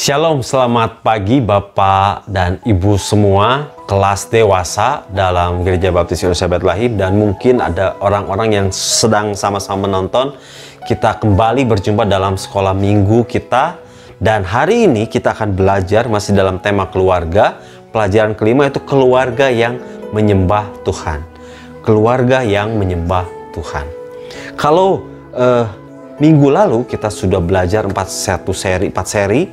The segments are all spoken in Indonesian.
Shalom, selamat pagi Bapak dan Ibu semua kelas dewasa dalam Gereja Baptis Indonesia Bethlehem, dan mungkin ada orang-orang yang sedang sama-sama menonton. Kita kembali berjumpa dalam sekolah minggu kita, dan hari ini kita akan belajar masih dalam tema keluarga. Pelajaran kelima itu keluarga yang menyembah Tuhan. Keluarga yang menyembah Tuhan. Kalau minggu lalu kita sudah belajar 4 seri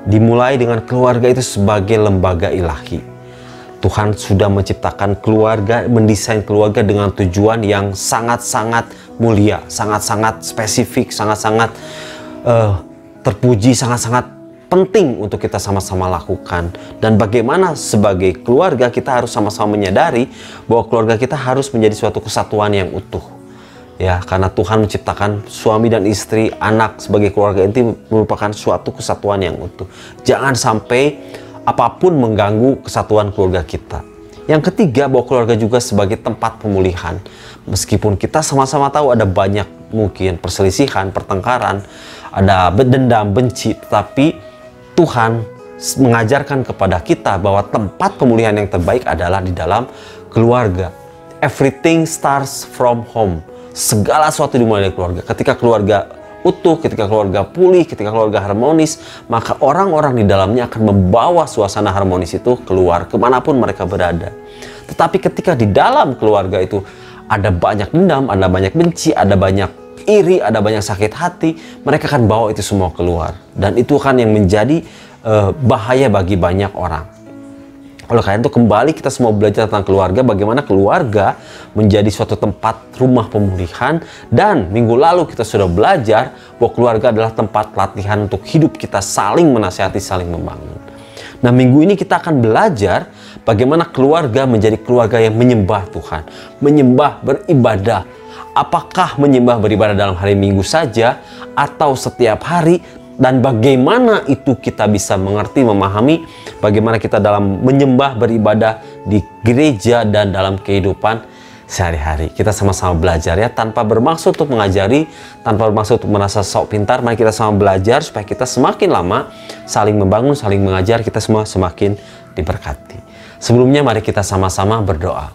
dimulai dengan keluarga itu sebagai lembaga ilahi. Tuhan sudah menciptakan keluarga, mendesain keluarga dengan tujuan yang sangat-sangat mulia, sangat-sangat spesifik, sangat-sangat terpuji, sangat-sangat penting untuk kita sama-sama lakukan. Dan bagaimana sebagai keluarga kita harus sama-sama menyadari bahwa keluarga kita harus menjadi suatu kesatuan yang utuh. Ya, karena Tuhan menciptakan suami dan istri, anak sebagai keluarga inti merupakan suatu kesatuan yang utuh. Jangan sampai apapun mengganggu kesatuan keluarga kita. Yang ketiga, bahwa keluarga juga sebagai tempat pemulihan. Meskipun kita sama-sama tahu ada banyak mungkin perselisihan, pertengkaran, ada dendam, benci, tetapi Tuhan mengajarkan kepada kita bahwa tempat pemulihan yang terbaik adalah di dalam keluarga. Everything starts from home. Segala sesuatu dimulai dari keluarga. Ketika keluarga utuh, ketika keluarga pulih, ketika keluarga harmonis, maka orang-orang di dalamnya akan membawa suasana harmonis itu keluar kemanapun mereka berada. Tetapi ketika di dalam keluarga itu ada banyak dendam, ada banyak benci, ada banyak iri, ada banyak sakit hati, mereka akan bawa itu semua keluar. Dan itu kan yang menjadi bahaya bagi banyak orang. Oleh karena itu kembali kita semua belajar tentang keluarga, bagaimana keluarga menjadi suatu tempat rumah pemulihan. Dan minggu lalu kita sudah belajar bahwa keluarga adalah tempat latihan untuk hidup kita saling menasihati, saling membangun. Nah, minggu ini kita akan belajar bagaimana keluarga menjadi keluarga yang menyembah Tuhan, menyembah, beribadah. Apakah menyembah beribadah dalam hari Minggu saja atau setiap hari? Dan bagaimana itu kita bisa mengerti, memahami bagaimana kita dalam menyembah, beribadah di gereja dan dalam kehidupan sehari-hari. Kita sama-sama belajar ya, tanpa bermaksud untuk mengajari, tanpa bermaksud untuk merasa sok pintar. Mari kita sama belajar supaya kita semakin lama saling membangun, saling mengajar, kita semua semakin diberkati. Sebelumnya mari kita sama-sama berdoa.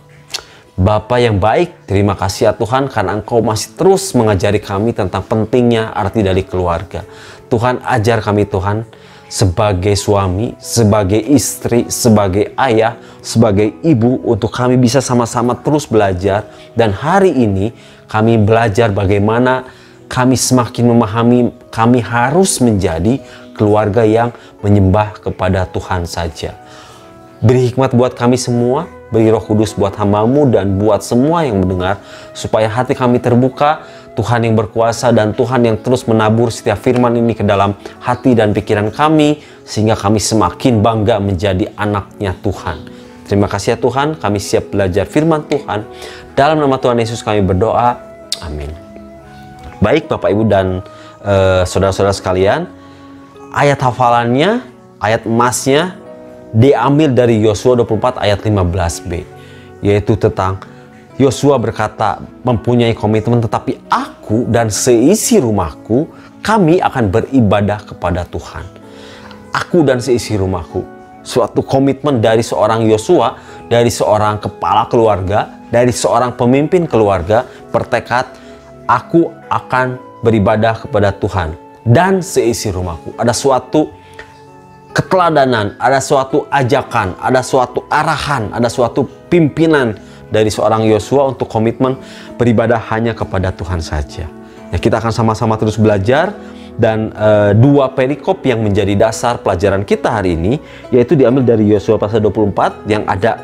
Bapa yang baik, terima kasih ya Tuhan karena Engkau masih terus mengajari kami tentang pentingnya arti dari keluarga. Tuhan, ajar kami Tuhan sebagai suami, sebagai istri, sebagai ayah, sebagai ibu, untuk kami bisa sama-sama terus belajar. Dan hari ini kami belajar bagaimana kami semakin memahami kami harus menjadi keluarga yang menyembah kepada Tuhan saja. Beri hikmat buat kami semua, beri Roh Kudus buat hamba-Mu dan buat semua yang mendengar, supaya hati kami terbuka, Tuhan yang berkuasa dan Tuhan yang terus menabur setiap firman ini ke dalam hati dan pikiran kami, sehingga kami semakin bangga menjadi anak-Nya Tuhan. Terima kasih ya Tuhan, kami siap belajar firman Tuhan. Dalam nama Tuhan Yesus kami berdoa, amin. Baik Bapak Ibu dan saudara-saudara sekalian, ayat hafalannya, ayat emasnya, diambil dari Yosua 24 ayat 15b, yaitu tentang Yosua berkata mempunyai komitmen, tetapi aku dan seisi rumahku kami akan beribadah kepada Tuhan. Aku dan seisi rumahku, suatu komitmen dari seorang Yosua, dari seorang kepala keluarga, dari seorang pemimpin keluarga, bertekad aku akan beribadah kepada Tuhan dan seisi rumahku. Ada suatu keteladanan, ada suatu ajakan, ada suatu arahan, ada suatu pimpinan dari seorang Yosua untuk komitmen beribadah hanya kepada Tuhan saja. Ya, kita akan sama-sama terus belajar, dan dua perikop yang menjadi dasar pelajaran kita hari ini, yaitu diambil dari Yosua pasal 24 yang ada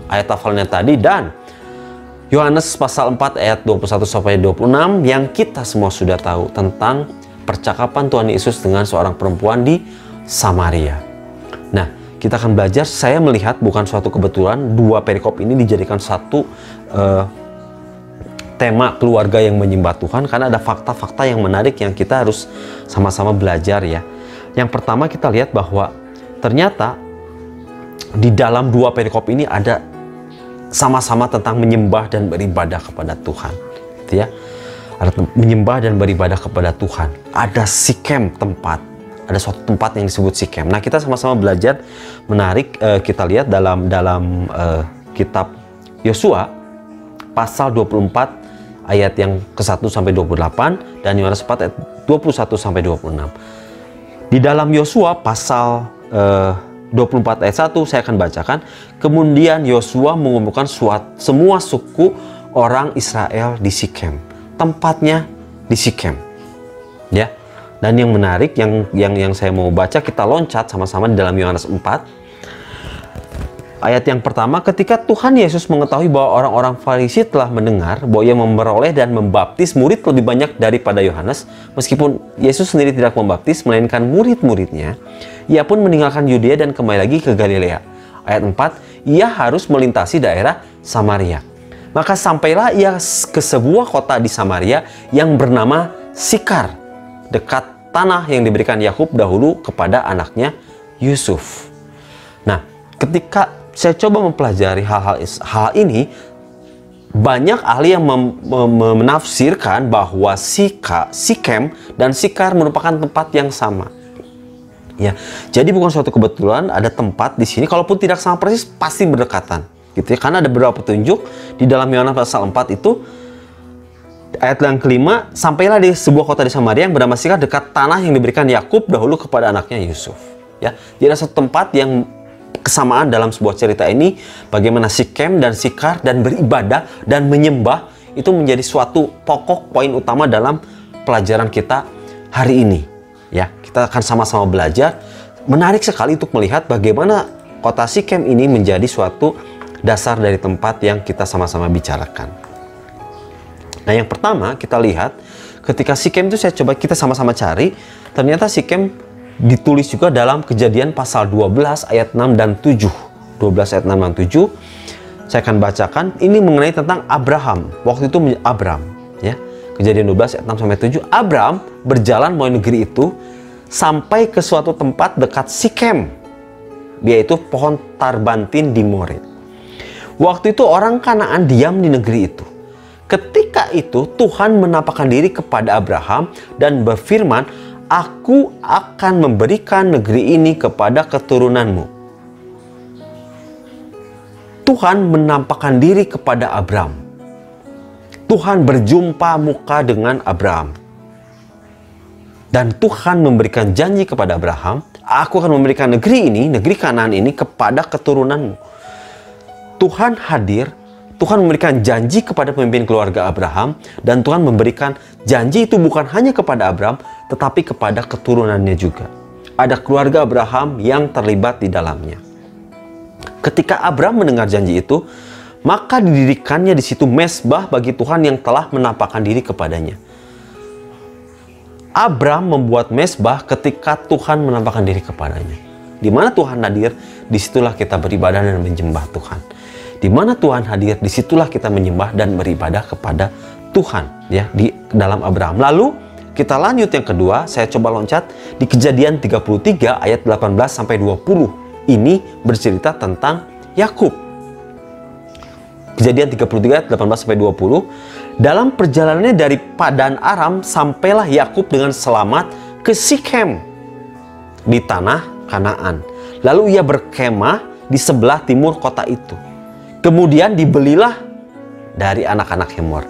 ayat hafalnya tadi, dan Yohanes pasal 4 ayat 21 sampai 26 yang kita semua sudah tahu tentang percakapan Tuhan Yesus dengan seorang perempuan di Samaria. Nah, kita akan belajar. Saya melihat bukan suatu kebetulan dua perikop ini dijadikan satu tema keluarga yang menyembah Tuhan, karena ada fakta-fakta yang menarik yang kita harus sama-sama belajar ya. Yang pertama, kita lihat bahwa ternyata di dalam dua perikop ini ada sama-sama tentang menyembah dan beribadah kepada Tuhan, gitu ya. Ada menyembah dan beribadah kepada Tuhan. Ada Sikem tempat, ada suatu tempat yang disebut Sikem. Nah, kita sama-sama belajar menarik. Kita lihat dalam kitab Yosua pasal 24 ayat yang ke-1 sampai 28 dan Yohanes 4 ayat 21 sampai 26. Di dalam Yosua pasal 24 ayat 1 saya akan bacakan. Kemudian Yosua mengumpulkan semua suku orang Israel di Sikem. Tempatnya di Sikem. Ya. Dan yang menarik yang saya mau baca, kita loncat sama-sama di dalam Yohanes 4. Ayat yang pertama, ketika Tuhan Yesus mengetahui bahwa orang-orang Farisi telah mendengar bahwa ia memperoleh dan membaptis murid lebih banyak daripada Yohanes, meskipun Yesus sendiri tidak membaptis, melainkan murid-muridnya, ia pun meninggalkan Yudea dan kembali lagi ke Galilea. Ayat 4, ia harus melintasi daerah Samaria. Maka sampailah ia ke sebuah kota di Samaria yang bernama Sikar, dekat tanah yang diberikan Yakub dahulu kepada anaknya Yusuf. Nah, ketika saya coba mempelajari hal ini, banyak ahli yang menafsirkan bahwa Sikem dan Sikar merupakan tempat yang sama. Ya, jadi bukan suatu kebetulan ada tempat di sini, kalaupun tidak sama persis pasti berdekatan, gitu ya. Karena ada beberapa petunjuk di dalam Yohanes pasal 4 itu. Ayat yang kelima, sampailah di sebuah kota di Samaria yang bernama Sikar dekat tanah yang diberikan Yakub dahulu kepada anaknya Yusuf. Ya, jadi ada satu tempat yang kesamaan dalam sebuah cerita ini, bagaimana Sikem dan Sikar dan beribadah dan menyembah itu menjadi suatu pokok poin utama dalam pelajaran kita hari ini. Ya, kita akan sama-sama belajar. Menarik sekali untuk melihat bagaimana kota Sikem ini menjadi suatu dasar dari tempat yang kita sama-sama bicarakan. Nah, yang pertama kita lihat ketika Sikem itu kita sama-sama cari, ternyata Sikem ditulis juga dalam Kejadian pasal 12 ayat 6 dan 7. 12 ayat 6 dan 7. Saya akan bacakan ini mengenai tentang Abraham. Waktu itu Abram, ya. Kejadian 12 ayat 6 sampai 7. Abram berjalan menuju negeri itu sampai ke suatu tempat dekat Sikem, yaitu pohon tarbantin di More. Waktu itu orang Kanaan diam di negeri itu. Ketika itu Tuhan menampakkan diri kepada Abraham dan berfirman, "Aku akan memberikan negeri ini kepada keturunanmu." Tuhan menampakkan diri kepada Abraham. Tuhan berjumpa muka dengan Abraham. Dan Tuhan memberikan janji kepada Abraham, "Aku akan memberikan negeri ini, negeri Kanaan ini kepada keturunanmu." Tuhan hadir. Tuhan memberikan janji kepada pemimpin keluarga Abraham, dan Tuhan memberikan janji itu bukan hanya kepada Abraham, tetapi kepada keturunannya juga. Ada keluarga Abraham yang terlibat di dalamnya. Ketika Abraham mendengar janji itu, maka didirikannya di situ mezbah bagi Tuhan yang telah menampakkan diri kepadanya. Abraham membuat mezbah ketika Tuhan menampakkan diri kepadanya. Di mana Tuhan hadir, disitulah kita beribadah dan menyembah Tuhan. Di mana Tuhan hadir, disitulah kita menyembah dan beribadah kepada Tuhan, ya, di dalam Abraham. Lalu kita lanjut yang kedua, saya coba loncat di Kejadian 33 ayat 18 sampai 20. Ini bercerita tentang Yakub. Kejadian 33 ayat 18 sampai 20. Dalam perjalanannya dari Padan Aram, sampailah Yakub dengan selamat ke Sikem di tanah Kanaan. Lalu ia berkemah di sebelah timur kota itu. Kemudian dibelilah dari anak-anak Hemor.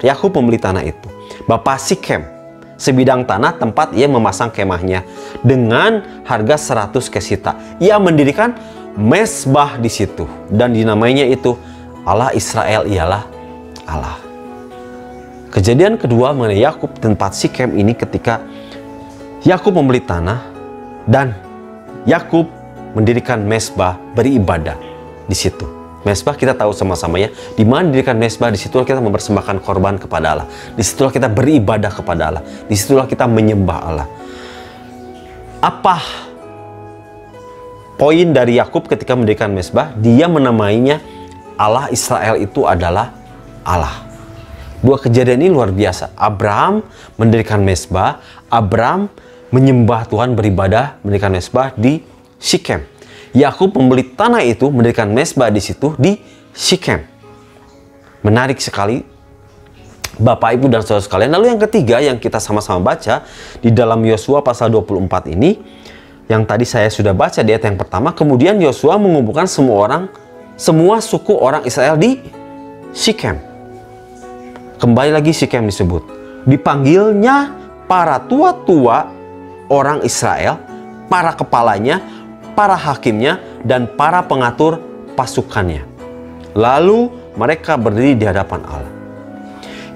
Yakub membeli tanah itu. Bapak Sikem, sebidang tanah tempat ia memasang kemahnya dengan harga 100 kesita. Ia mendirikan mezbah di situ dan dinamainya itu Allah Israel ialah Allah. Kejadian kedua mengenai Yakub tempat Sikem ini ketika Yakub membeli tanah dan Yakub mendirikan mezbah, beribadah di situ. Mezbah kita tahu sama-sama, ya, di mana didirikan mezbah, disitulah kita mempersembahkan korban kepada Allah. Disitulah kita beribadah kepada Allah. Disitulah kita menyembah Allah. Apa poin dari Yakub ketika mendirikan mezbah? Dia menamainya Allah Israel itu adalah Allah. Dua kejadian ini luar biasa. Abraham mendirikan mezbah, Abraham menyembah Tuhan, beribadah, mendirikan mezbah di Sikem. Yakub membeli tanah itu, mendirikan mezbah di situ di Sikem. Menarik sekali. Bapak, Ibu, dan saudara sekalian. Lalu yang ketiga yang kita sama-sama baca di dalam Yosua pasal 24 ini, yang tadi saya sudah baca di ayat yang pertama, kemudian Yosua mengumpulkan semua suku orang Israel di Sikem. Kembali lagi Sikem disebut. Dipanggilnya para tua-tua orang Israel, para kepalanya, para hakimnya, dan para pengatur pasukannya. Lalu mereka berdiri di hadapan Allah.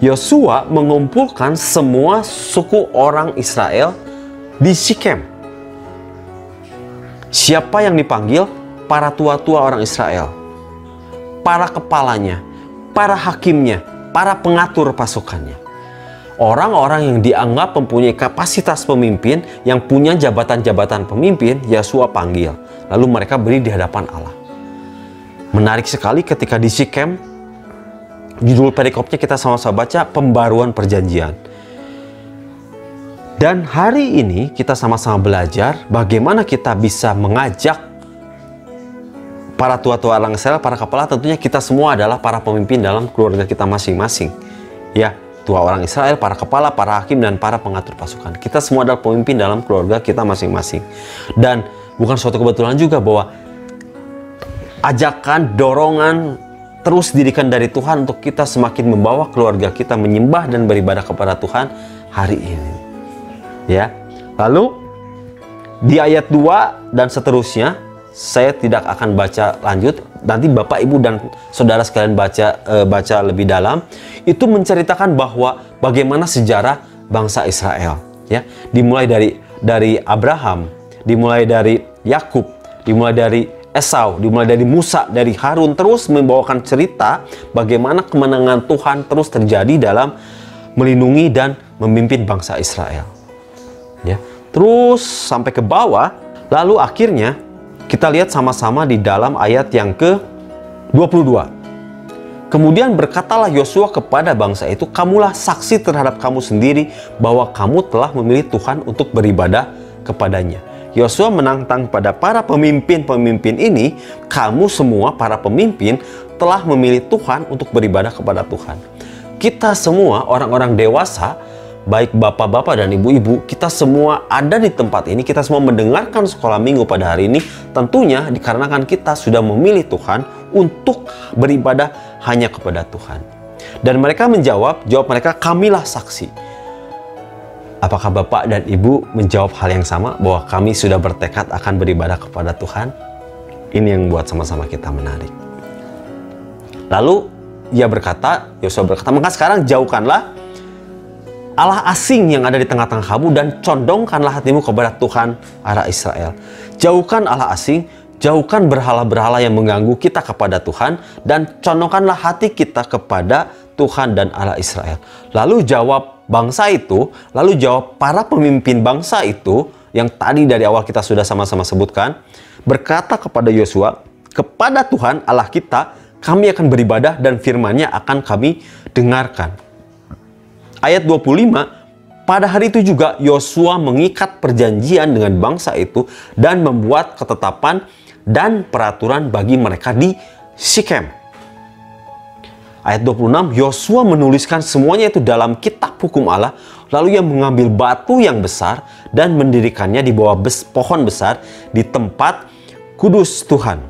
Yosua mengumpulkan semua suku orang Israel di Sikem. Siapa yang dipanggil? Para tua-tua orang Israel, para kepalanya, para hakimnya, para pengatur pasukannya. Orang-orang yang dianggap mempunyai kapasitas pemimpin, yang punya jabatan-jabatan pemimpin, Yosua panggil. Lalu mereka berdiri di hadapan Allah. Menarik sekali ketika di Sikem, judul perikopnya kita sama-sama baca, pembaruan perjanjian. Dan hari ini kita sama-sama belajar bagaimana kita bisa mengajak para tua-tua orang Israel, para kepala. Tentunya kita semua adalah para pemimpin dalam keluarga kita masing-masing. Ya, tua orang Israel, para kepala, para hakim, dan para pengatur pasukan. Kita semua adalah pemimpin dalam keluarga kita masing-masing. Dan bukan suatu kebetulan juga bahwa ajakan, dorongan, terus didikan dari Tuhan untuk kita semakin membawa keluarga kita menyembah dan beribadah kepada Tuhan hari ini. Ya. Lalu di ayat 2 dan seterusnya, saya tidak akan baca lanjut. Nanti Bapak, Ibu, dan saudara sekalian baca lebih dalam. Itu menceritakan bahwa bagaimana sejarah bangsa Israel, ya. Dimulai dari Abraham, dimulai dari Yakub, dimulai dari Esau, dimulai dari Musa, dari Harun, terus membawakan cerita bagaimana kemenangan Tuhan terus terjadi dalam melindungi dan memimpin bangsa Israel. Ya, terus sampai ke bawah, lalu akhirnya kita lihat sama-sama di dalam ayat yang ke-22. Kemudian berkatalah Yosua kepada bangsa itu, kamulah saksi terhadap kamu sendiri bahwa kamu telah memilih Tuhan untuk beribadah kepadanya. Yosua menantang pada para pemimpin-pemimpin ini, kamu semua para pemimpin telah memilih Tuhan untuk beribadah kepada Tuhan. Kita semua orang-orang dewasa, baik bapak-bapak dan ibu-ibu, kita semua ada di tempat ini, kita semua mendengarkan sekolah minggu pada hari ini, tentunya dikarenakan kita sudah memilih Tuhan untuk beribadah hanya kepada Tuhan. Dan mereka menjawab, mereka, kamilah saksi. Apakah Bapak dan Ibu menjawab hal yang sama bahwa kami sudah bertekad akan beribadah kepada Tuhan? Ini yang membuat sama-sama kita menarik. Lalu Yosua berkata, maka sekarang jauhkanlah Allah asing yang ada di tengah-tengah kamu dan condongkanlah hatimu kepada Tuhan Allah Israel. Jauhkan Allah asing, jauhkan berhala-berhala yang mengganggu kita kepada Tuhan, dan condongkanlah hati kita kepada Tuhan dan Allah Israel. Lalu jawab para pemimpin bangsa itu, yang tadi dari awal kita sudah sama-sama sebutkan, berkata kepada Yosua, kepada Tuhan Allah kita, kami akan beribadah dan firman-Nya akan kami dengarkan. Ayat 25, pada hari itu juga Yosua mengikat perjanjian dengan bangsa itu dan membuat ketetapan dan peraturan bagi mereka di Sikem. Ayat 26, Yosua menuliskan semuanya itu dalam kitab hukum Allah, lalu ia mengambil batu yang besar dan mendirikannya di bawah pohon besar di tempat kudus Tuhan.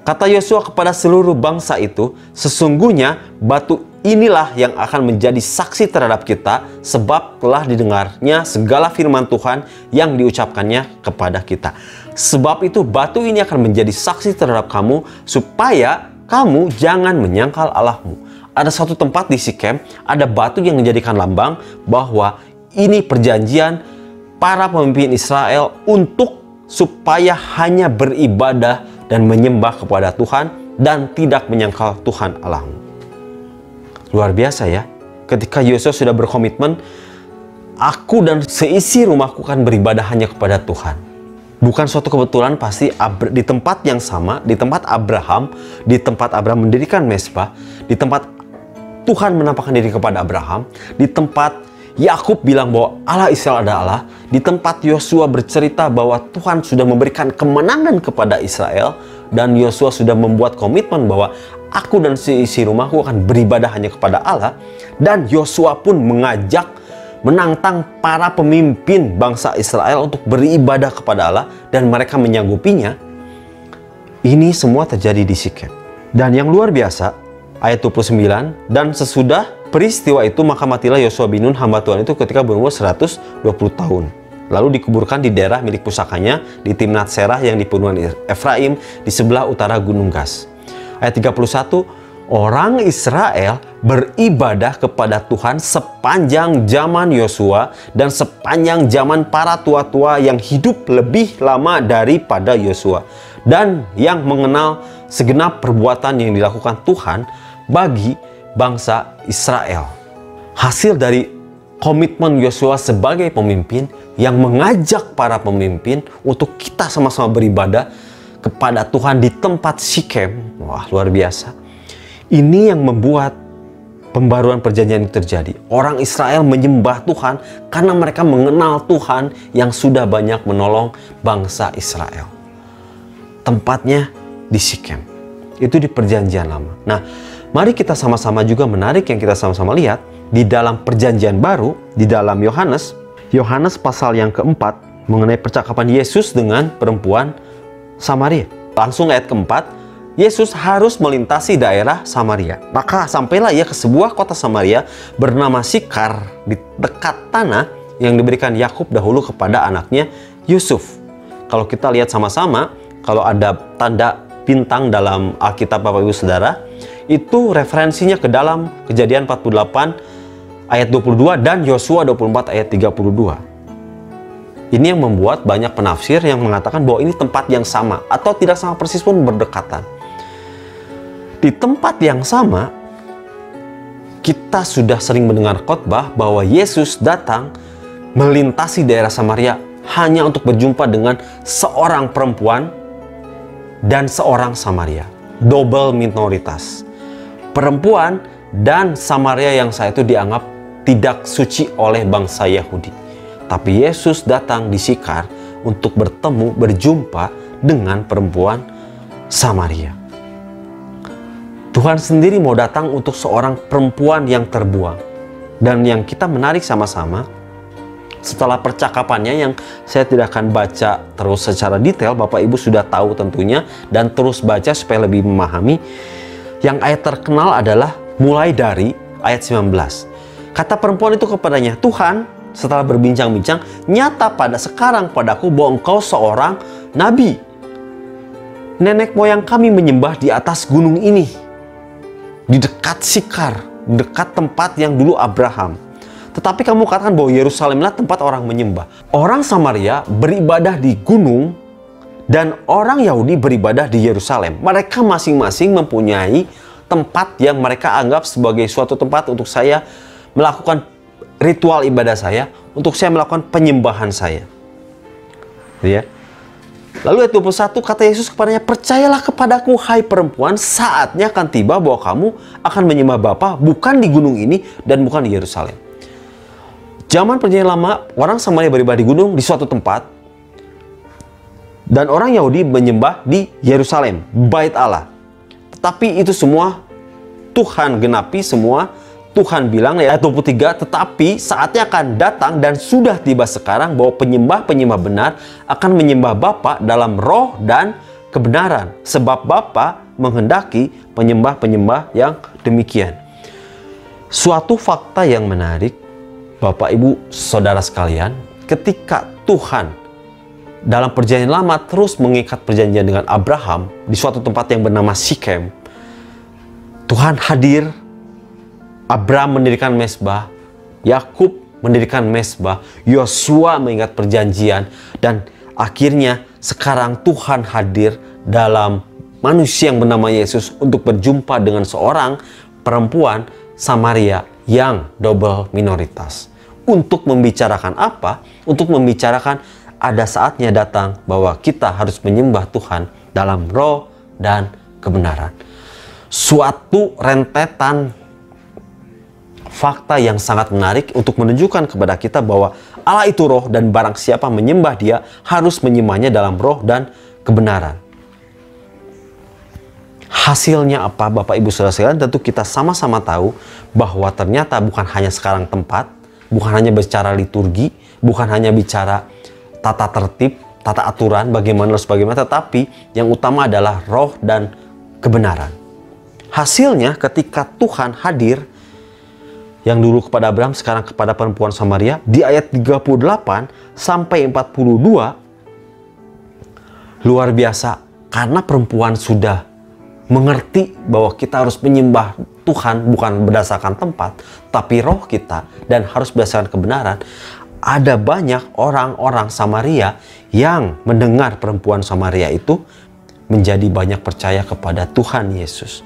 Kata Yosua kepada seluruh bangsa itu, sesungguhnya batu inilah yang akan menjadi saksi terhadap kita, sebab telah didengarnya segala firman Tuhan yang diucapkannya kepada kita. Sebab itu batu ini akan menjadi saksi terhadap kamu, supaya kamu jangan menyangkal Allahmu. Ada satu tempat di Sikem, ada batu yang menjadikan lambang bahwa ini perjanjian para pemimpin Israel supaya hanya beribadah dan menyembah kepada Tuhan dan tidak menyangkal Tuhan Allahmu. Luar biasa ya, ketika Yosua sudah berkomitmen, aku dan seisi rumahku akan beribadah hanya kepada Tuhan. Bukan suatu kebetulan, pasti di tempat yang sama, di tempat Abraham mendirikan mezbah, di tempat Tuhan menampakkan diri kepada Abraham, di tempat Yakub bilang bahwa Allah Israel adalah Allah, di tempat Yosua bercerita bahwa Tuhan sudah memberikan kemenangan kepada Israel, dan Yosua sudah membuat komitmen bahwa aku dan seisi rumahku akan beribadah hanya kepada Allah. Dan Yosua pun menantang para pemimpin bangsa Israel untuk beribadah kepada Allah, dan mereka menyanggupinya. Ini semua terjadi di Sikem. Dan yang luar biasa, ayat 29, dan sesudah peristiwa itu maka matilah Yosua bin Nun hamba Tuhan itu ketika berumur 120 tahun. Lalu dikuburkan di daerah milik pusakanya di Timnat Serah yang di pegunungan Efraim di sebelah utara Gunung Gas. Ayat 31, orang Israel beribadah kepada Tuhan sepanjang zaman Yosua dan sepanjang zaman para tua-tua yang hidup lebih lama daripada Yosua, dan yang mengenal segenap perbuatan yang dilakukan Tuhan bagi bangsa Israel. Hasil dari komitmen Yosua sebagai pemimpin yang mengajak para pemimpin untuk kita sama-sama beribadah kepada Tuhan di tempat Sikem. Wah, luar biasa. Ini yang membuat pembaruan perjanjian itu terjadi. Orang Israel menyembah Tuhan karena mereka mengenal Tuhan yang sudah banyak menolong bangsa Israel. Tempatnya di Sikem. Itu di perjanjian lama. Nah, mari kita sama-sama juga menarik yang kita sama-sama lihat di dalam perjanjian baru, di dalam Yohanes pasal yang keempat mengenai percakapan Yesus dengan perempuan Samaria. Langsung ayat keempat, Yesus harus melintasi daerah Samaria. Maka sampailah ia ke sebuah kota Samaria bernama Sikar di dekat tanah yang diberikan Yakub dahulu kepada anaknya Yusuf. Kalau kita lihat sama-sama, kalau ada tanda bintang dalam Alkitab Bapak Ibu Saudara, itu referensinya ke dalam Kejadian 48 ayat 22 dan Yosua 24 ayat 32. Ini yang membuat banyak penafsir yang mengatakan bahwa ini tempat yang sama atau tidak sama persis pun berdekatan. Di tempat yang sama, kita sudah sering mendengar khotbah bahwa Yesus datang melintasi daerah Samaria hanya untuk berjumpa dengan seorang perempuan dan seorang Samaria. Double minoritas. Perempuan dan Samaria yang saat itu dianggap tidak suci oleh bangsa Yahudi. Tapi Yesus datang di Sikar untuk berjumpa dengan perempuan Samaria. Tuhan sendiri mau datang untuk seorang perempuan yang terbuang. Dan yang kita menarik sama-sama, setelah percakapannya yang saya tidak akan baca terus secara detail, Bapak Ibu sudah tahu tentunya, dan terus baca supaya lebih memahami. Yang ayat terkenal adalah mulai dari ayat 19. Kata perempuan itu kepadanya, Tuhan, setelah berbincang-bincang, nyata sekarang padaku bahwa engkau seorang nabi. Nenek moyang kami menyembah di atas gunung ini, di dekat Sikar, dekat tempat yang dulu Abraham. Tetapi kamu katakan bahwa Yerusalemlah tempat orang menyembah. Orang Samaria beribadah di gunung dan orang Yahudi beribadah di Yerusalem. Mereka masing-masing mempunyai tempat yang mereka anggap sebagai suatu tempat untuk saya melakukan ritual ibadah saya, untuk saya melakukan penyembahan saya. Ya. Lalu ayat 21 kata Yesus kepadanya, percayalah kepadaku hai perempuan, saatnya akan tiba bahwa kamu akan menyembah Bapa bukan di gunung ini dan bukan di Yerusalem. Zaman perjanjian lama, orang Samaria beribadah di gunung di suatu tempat, dan orang Yahudi menyembah di Yerusalem, bait Allah. Tetapi itu semua Tuhan genapi, semua Tuhan bilang ayat 23, tetapi saatnya akan datang dan sudah tiba sekarang bahwa penyembah-penyembah benar akan menyembah Bapa dalam roh dan kebenaran. Sebab Bapa menghendaki penyembah-penyembah yang demikian. Suatu fakta yang menarik, Bapak Ibu Saudara sekalian, ketika Tuhan dalam perjanjian lama terus mengikat perjanjian dengan Abraham di suatu tempat yang bernama Sikem, Tuhan hadir. Abraham mendirikan mezbah, Yakub mendirikan mezbah, Yosua mengikat perjanjian, dan akhirnya sekarang Tuhan hadir dalam manusia yang bernama Yesus untuk berjumpa dengan seorang perempuan Samaria yang double minoritas. Untuk membicarakan apa? Untuk membicarakan ada saatnya datang bahwa kita harus menyembah Tuhan dalam roh dan kebenaran. Suatu rentetan fakta yang sangat menarik untuk menunjukkan kepada kita bahwa Allah itu roh dan barang siapa menyembah Dia harus menyembahnya dalam roh dan kebenaran. Hasilnya apa, Bapak Ibu Saudara sekalian? Tentu kita sama-sama tahu bahwa ternyata bukan hanya sekarang tempat, bukan hanya bicara liturgi, bukan hanya bicara tata tertib, tata aturan, bagaimana harus bagaimana, tetapi yang utama adalah roh dan kebenaran. Hasilnya ketika Tuhan hadir, yang dulu kepada Abraham, sekarang kepada perempuan Samaria, di ayat 38 sampai 42, luar biasa, karena perempuan sudah mengerti bahwa kita harus menyembah Tuhan bukan berdasarkan tempat, tapi roh kita, dan harus berdasarkan kebenaran. Ada banyak orang-orang Samaria yang mendengar perempuan Samaria itu menjadi banyak percaya kepada Tuhan Yesus.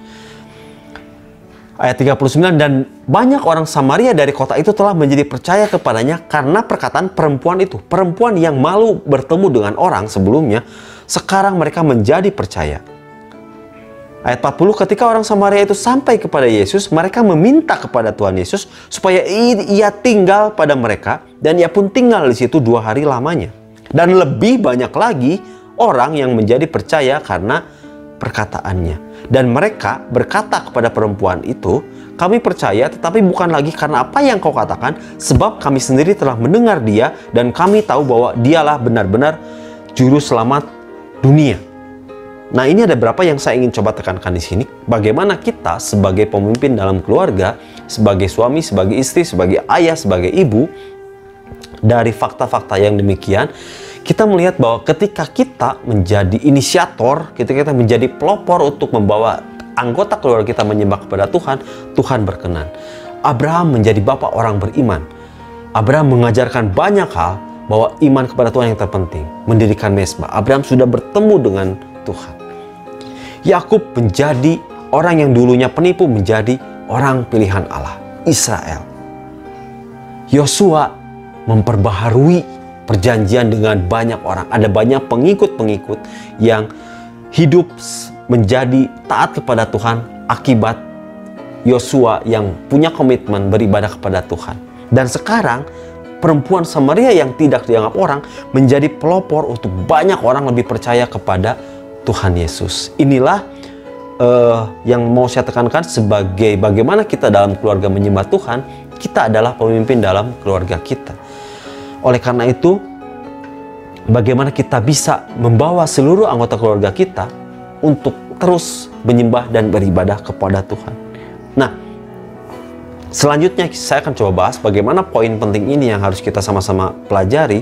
Ayat 39, dan banyak orang Samaria dari kota itu telah menjadi percaya kepadanya karena perkataan perempuan itu. Perempuan yang malu bertemu dengan orang sebelumnya, sekarang mereka menjadi percaya. Ayat 40, ketika orang Samaria itu sampai kepada Yesus, mereka meminta kepada Tuhan Yesus supaya ia tinggal pada mereka, dan ia pun tinggal di situ 2 hari lamanya. Dan lebih banyak lagi orang yang menjadi percaya karena perkataannya. Dan mereka berkata kepada perempuan itu, kami percaya tetapi bukan lagi karena apa yang kau katakan, sebab kami sendiri telah mendengar dia, dan kami tahu bahwa dialah benar-benar juru selamat dunia. Nah, ini ada beberapa yang saya ingin coba tekankan di sini. Bagaimana kita sebagai pemimpin dalam keluarga, sebagai suami, sebagai istri, sebagai ayah, sebagai ibu, dari fakta-fakta yang demikian, kita melihat bahwa ketika kita menjadi inisiator, ketika kita menjadi pelopor untuk membawa anggota keluarga kita menyembah kepada Tuhan, Tuhan berkenan. Abraham menjadi bapak orang beriman. Abraham mengajarkan banyak hal bahwa iman kepada Tuhan yang terpenting. Mendirikan mezbah. Abraham sudah bertemu dengan Tuhan. Yakub menjadi orang yang dulunya penipu menjadi orang pilihan Allah, Israel. Yosua memperbaharui perjanjian dengan banyak orang. Ada banyak pengikut-pengikut yang hidup menjadi taat kepada Tuhan akibat Yosua yang punya komitmen beribadah kepada Tuhan. Dan sekarang perempuan Samaria yang tidak dianggap orang menjadi pelopor untuk banyak orang lebih percaya kepada Tuhan Yesus. Inilah yang mau saya tekankan sebagai bagaimana kita dalam keluarga menyembah Tuhan. Kita adalah pemimpin dalam keluarga kita. Oleh karena itu, bagaimana kita bisa membawa seluruh anggota keluarga kita untuk terus menyembah dan beribadah kepada Tuhan. Nah, selanjutnya saya akan coba bahas bagaimana poin penting ini yang harus kita sama-sama pelajari.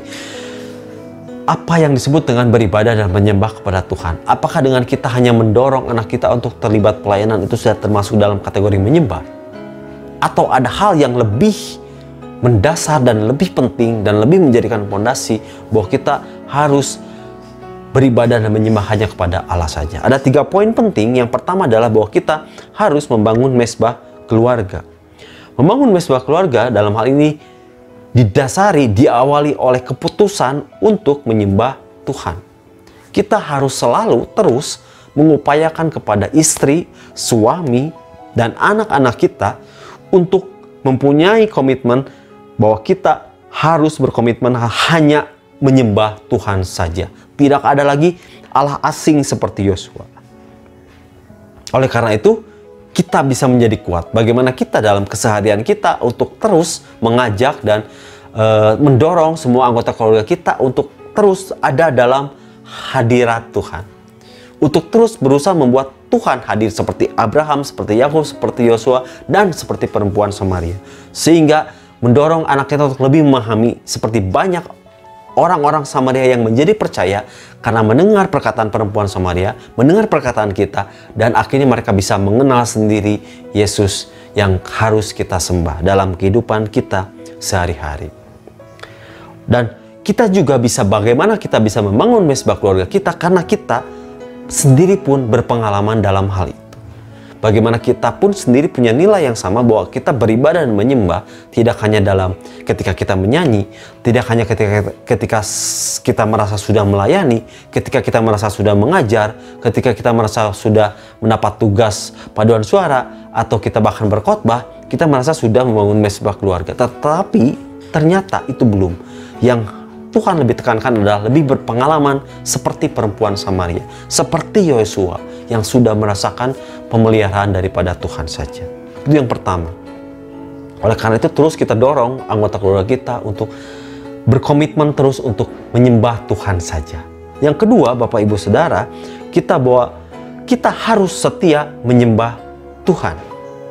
Apa yang disebut dengan beribadah dan menyembah kepada Tuhan? Apakah dengan kita hanya mendorong anak kita untuk terlibat pelayanan itu sudah termasuk dalam kategori menyembah? Atau ada hal yang lebih mendasar dan lebih penting dan lebih menjadikan fondasi bahwa kita harus beribadah dan menyembah hanya kepada Allah saja? Ada 3 poin penting. Yang pertama adalah bahwa kita harus membangun mezbah keluarga. Membangun mezbah keluarga dalam hal ini diawali oleh keputusan untuk menyembah Tuhan. Kita harus selalu terus mengupayakan kepada istri, suami, dan anak-anak kita untuk mempunyai komitmen bahwa kita harus berkomitmen hanya menyembah Tuhan saja. Tidak ada lagi Allah asing seperti Yosua. Oleh karena itu, kita bisa menjadi kuat. Bagaimana kita dalam keseharian kita untuk terus mengajak dan mendorong semua anggota keluarga kita untuk terus ada dalam hadirat Tuhan. Untuk terus berusaha membuat Tuhan hadir seperti Abraham, seperti Yakub, seperti Yosua, dan seperti perempuan Samaria. Sehingga mendorong anak kita untuk lebih memahami seperti banyak orang-orang Samaria yang menjadi percaya karena mendengar perkataan perempuan Samaria, mendengar perkataan kita, dan akhirnya mereka bisa mengenal sendiri Yesus yang harus kita sembah dalam kehidupan kita sehari-hari. Dan kita juga bisa bagaimana kita bisa membangun mezbah keluarga kita karena kita sendiri pun berpengalaman dalam hal itu. Bagaimana kita pun sendiri punya nilai yang sama bahwa kita beribadah dan menyembah tidak hanya dalam ketika kita menyanyi, tidak hanya ketika kita merasa sudah melayani, ketika kita merasa sudah mengajar, ketika kita merasa sudah mendapat tugas paduan suara, atau kita bahkan berkhotbah, kita merasa sudah membangun mezbah keluarga. Tetapi ternyata itu belum. Yang Tuhan lebih tekankan adalah lebih berpengalaman seperti perempuan Samaria, seperti Yosua yang sudah merasakan pemeliharaan daripada Tuhan saja. Itu yang pertama. Oleh karena itu terus kita dorong anggota keluarga kita untuk berkomitmen terus untuk menyembah Tuhan saja. Yang kedua, Bapak Ibu Saudara, kita harus setia menyembah Tuhan.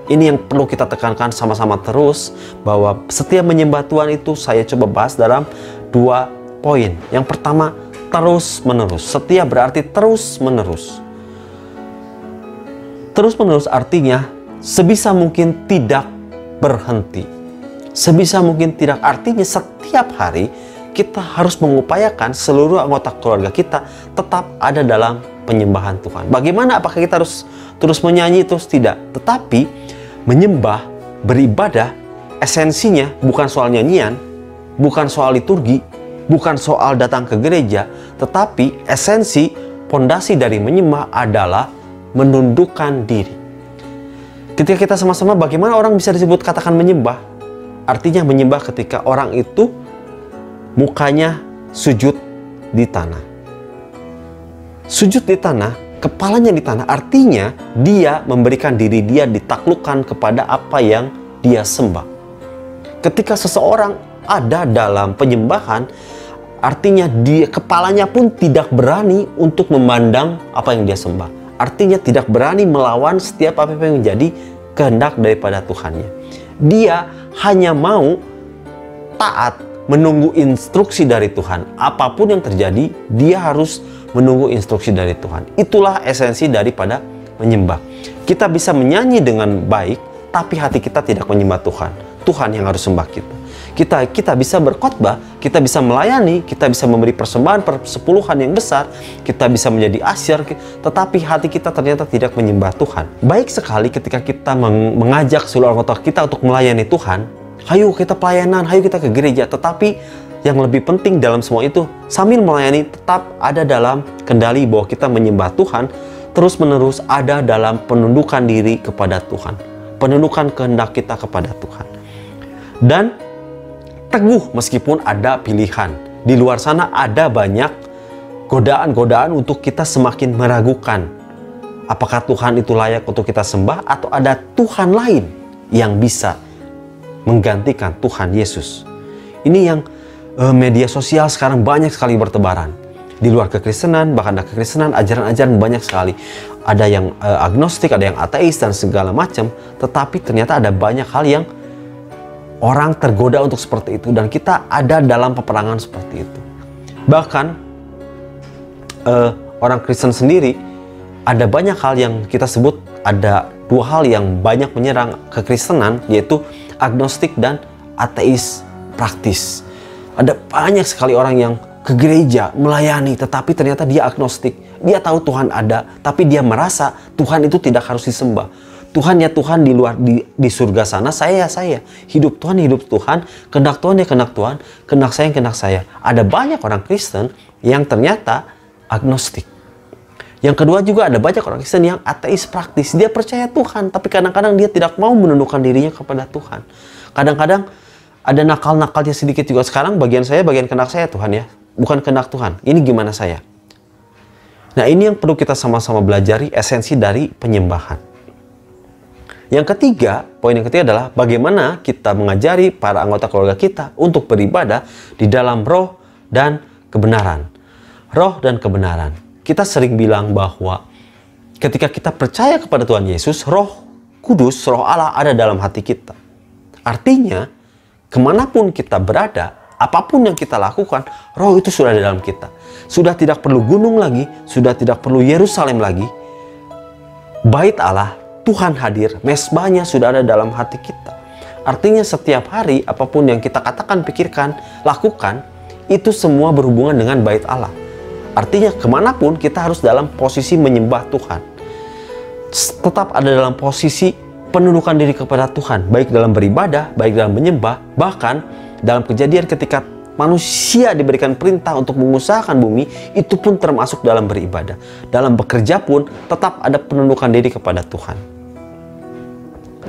Ini yang perlu kita tekankan sama-sama terus, bahwa setia menyembah Tuhan itu saya coba bahas dalam 2 poin. Yang pertama, terus menerus. Setia berarti terus menerus. Terus menerus artinya sebisa mungkin tidak berhenti. Sebisa mungkin tidak, artinya setiap hari kita harus mengupayakan seluruh anggota keluarga kita tetap ada dalam penyembahan Tuhan. Bagaimana? Apakah kita harus terus menyanyi? Terus tidak. Tetapi menyembah, beribadah, esensinya bukan soal nyanyian, bukan soal liturgi, bukan soal datang ke gereja, tetapi esensi, pondasi dari menyembah adalah menundukkan diri. Ketika kita sama-sama, bagaimana orang bisa disebut katakan menyembah? Artinya menyembah ketika orang itu mukanya sujud di tanah. Sujud di tanah, kepalanya di tanah, artinya dia memberikan diri dia ditaklukkan kepada apa yang dia sembah. Ketika seseorang ada dalam penyembahan, artinya dia kepalanya pun tidak berani untuk memandang apa yang dia sembah. Artinya tidak berani melawan setiap apa yang menjadi kehendak daripada Tuhannya. Dia hanya mau taat, menunggu instruksi dari Tuhan. Apapun yang terjadi, dia harus menunggu instruksi dari Tuhan. Itulah esensi daripada menyembah. Kita bisa menyanyi dengan baik, tapi hati kita tidak menyembah Tuhan. Tuhan yang harus sembah kita. Kita bisa berkhotbah, kita bisa melayani, kita bisa memberi persembahan persepuluhan yang besar, kita bisa menjadi asyir, tetapi hati kita ternyata tidak menyembah Tuhan. Baik sekali ketika kita mengajak seluruh anggota kita untuk melayani Tuhan, ayo kita pelayanan, ayo kita ke gereja, tetapi yang lebih penting dalam semua itu, sambil melayani tetap ada dalam kendali bahwa kita menyembah Tuhan, terus-menerus ada dalam penundukan diri kepada Tuhan, penundukan kehendak kita kepada Tuhan. Dan teguh meskipun ada pilihan. Di luar sana ada banyak godaan-godaan untuk kita semakin meragukan apakah Tuhan itu layak untuk kita sembah atau ada Tuhan lain yang bisa menggantikan Tuhan Yesus. Ini yang media sosial sekarang banyak sekali bertebaran. Di luar kekristenan, bahkan ada kekristenan, ajaran-ajaran banyak sekali. Ada yang agnostik, ada yang ateis dan segala macam. Tetapi ternyata ada banyak hal yang orang tergoda untuk seperti itu, dan kita ada dalam peperangan seperti itu. Bahkan orang Kristen sendiri ada banyak hal yang kita sebut, ada 2 hal yang banyak menyerang kekristenan, yaitu agnostik dan ateis praktis. Ada banyak sekali orang yang ke gereja melayani, tetapi ternyata dia agnostik. Dia tahu Tuhan ada, tapi dia merasa Tuhan itu tidak harus disembah. Tuhan ya Tuhan di luar, di surga sana, saya ya saya. Hidup Tuhan hidup Tuhan, kehendak Tuhan ya kehendak Tuhan, kehendak saya yang kehendak saya. Ada banyak orang Kristen yang ternyata agnostik. Yang kedua juga ada banyak orang Kristen yang ateis praktis. Dia percaya Tuhan, tapi kadang-kadang dia tidak mau menundukkan dirinya kepada Tuhan. Kadang-kadang ada nakal-nakalnya sedikit juga. Sekarang bagian saya, bagian kehendak saya Tuhan ya, bukan kehendak Tuhan. Ini gimana saya? Nah, ini yang perlu kita sama-sama belajari, esensi dari penyembahan. Yang ketiga, poin yang ketiga adalah bagaimana kita mengajari para anggota keluarga kita untuk beribadah di dalam roh dan kebenaran. Roh dan kebenaran. Kita sering bilang bahwa ketika kita percaya kepada Tuhan Yesus, Roh Kudus, Roh Allah ada dalam hati kita. Artinya, kemanapun kita berada, apapun yang kita lakukan, Roh itu sudah ada dalam kita. Sudah tidak perlu gunung lagi, sudah tidak perlu Yerusalem lagi. Bait Allah, Tuhan hadir, mesbahnya sudah ada dalam hati kita. Artinya setiap hari, apapun yang kita katakan, pikirkan, lakukan, itu semua berhubungan dengan bait Allah. Artinya kemanapun kita harus dalam posisi menyembah Tuhan. Tetap ada dalam posisi penundukan diri kepada Tuhan, baik dalam beribadah, baik dalam menyembah, bahkan dalam kejadian ketika manusia diberikan perintah untuk mengusahakan bumi, itu pun termasuk dalam beribadah. Dalam bekerja pun tetap ada penundukan diri kepada Tuhan.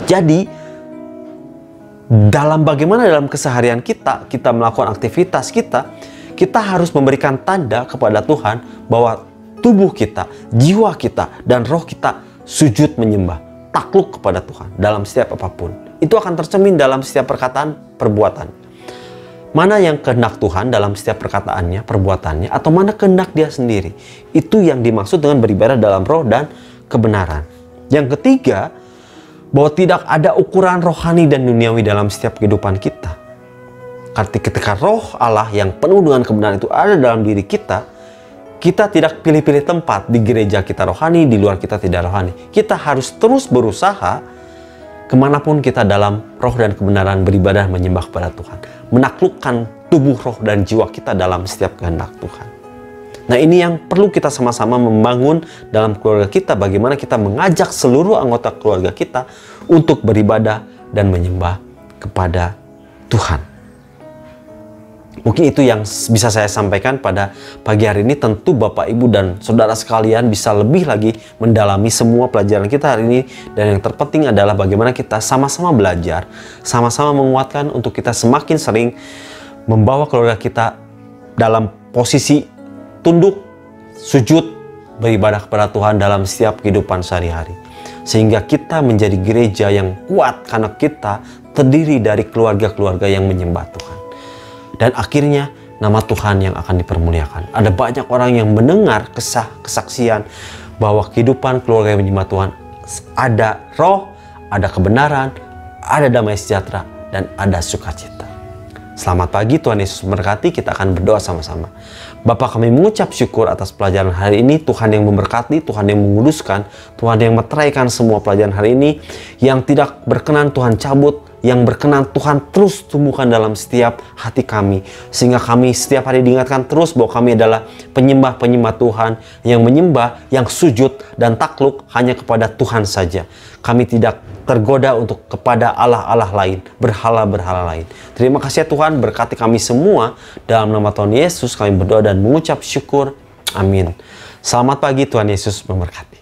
Jadi, dalam bagaimana dalam keseharian kita melakukan aktivitas kita kita harus memberikan tanda kepada Tuhan bahwa tubuh kita, jiwa kita, dan roh kita sujud menyembah, takluk kepada Tuhan dalam setiap apapun. Itu akan tercermin dalam setiap perkataan, perbuatan. Mana yang kehendak Tuhan dalam setiap perkataannya, perbuatannya, atau mana kehendak dia sendiri. Itu yang dimaksud dengan beribadah dalam roh dan kebenaran. Yang ketiga, bahwa tidak ada ukuran rohani dan duniawi dalam setiap kehidupan kita. Ketika roh Allah yang penuh dengan kebenaran itu ada dalam diri kita, kita tidak pilih-pilih tempat. Di gereja kita rohani, di luar kita tidak rohani. Kita harus terus berusaha kemanapun kita dalam roh dan kebenaran beribadah menyembah kepada Tuhan. Menaklukkan tubuh, roh, dan jiwa kita dalam setiap kehendak Tuhan. Nah, ini yang perlu kita sama-sama membangun dalam keluarga kita. Bagaimana kita mengajak seluruh anggota keluarga kita untuk beribadah dan menyembah kepada Tuhan. Mungkin itu yang bisa saya sampaikan pada pagi hari ini. Tentu Bapak, Ibu, dan Saudara sekalian bisa lebih lagi mendalami semua pelajaran kita hari ini. Dan yang terpenting adalah bagaimana kita sama-sama belajar, sama-sama menguatkan untuk kita semakin sering membawa keluarga kita dalam posisi tunduk, sujud, beribadah kepada Tuhan dalam setiap kehidupan sehari-hari. Sehingga kita menjadi gereja yang kuat karena kita terdiri dari keluarga-keluarga yang menyembah Tuhan. Dan akhirnya nama Tuhan yang akan dipermuliakan. Ada banyak orang yang mendengar kesaksian bahwa kehidupan keluarga yang menyembah Tuhan ada roh, ada kebenaran, ada damai sejahtera, dan ada sukacita. Selamat pagi, Tuhan Yesus memberkati. Kita akan berdoa sama-sama. Bapa, kami mengucap syukur atas pelajaran hari ini. Tuhan yang memberkati, Tuhan yang menguduskan, Tuhan yang meteraikan semua pelajaran hari ini. Yang tidak berkenan Tuhan cabut, yang berkenan Tuhan terus tumbuhkan dalam setiap hati kami. Sehingga kami setiap hari diingatkan terus bahwa kami adalah penyembah-penyembah Tuhan. Yang menyembah, yang sujud dan takluk hanya kepada Tuhan saja. Kami tidak tergoda untuk kepada Allah-Allah lain, berhala-berhala lain. Terima kasih ya Tuhan, berkati kami semua. Dalam nama Tuhan Yesus kami berdoa dan mengucap syukur. Amin. Selamat pagi, Tuhan Yesus memberkati.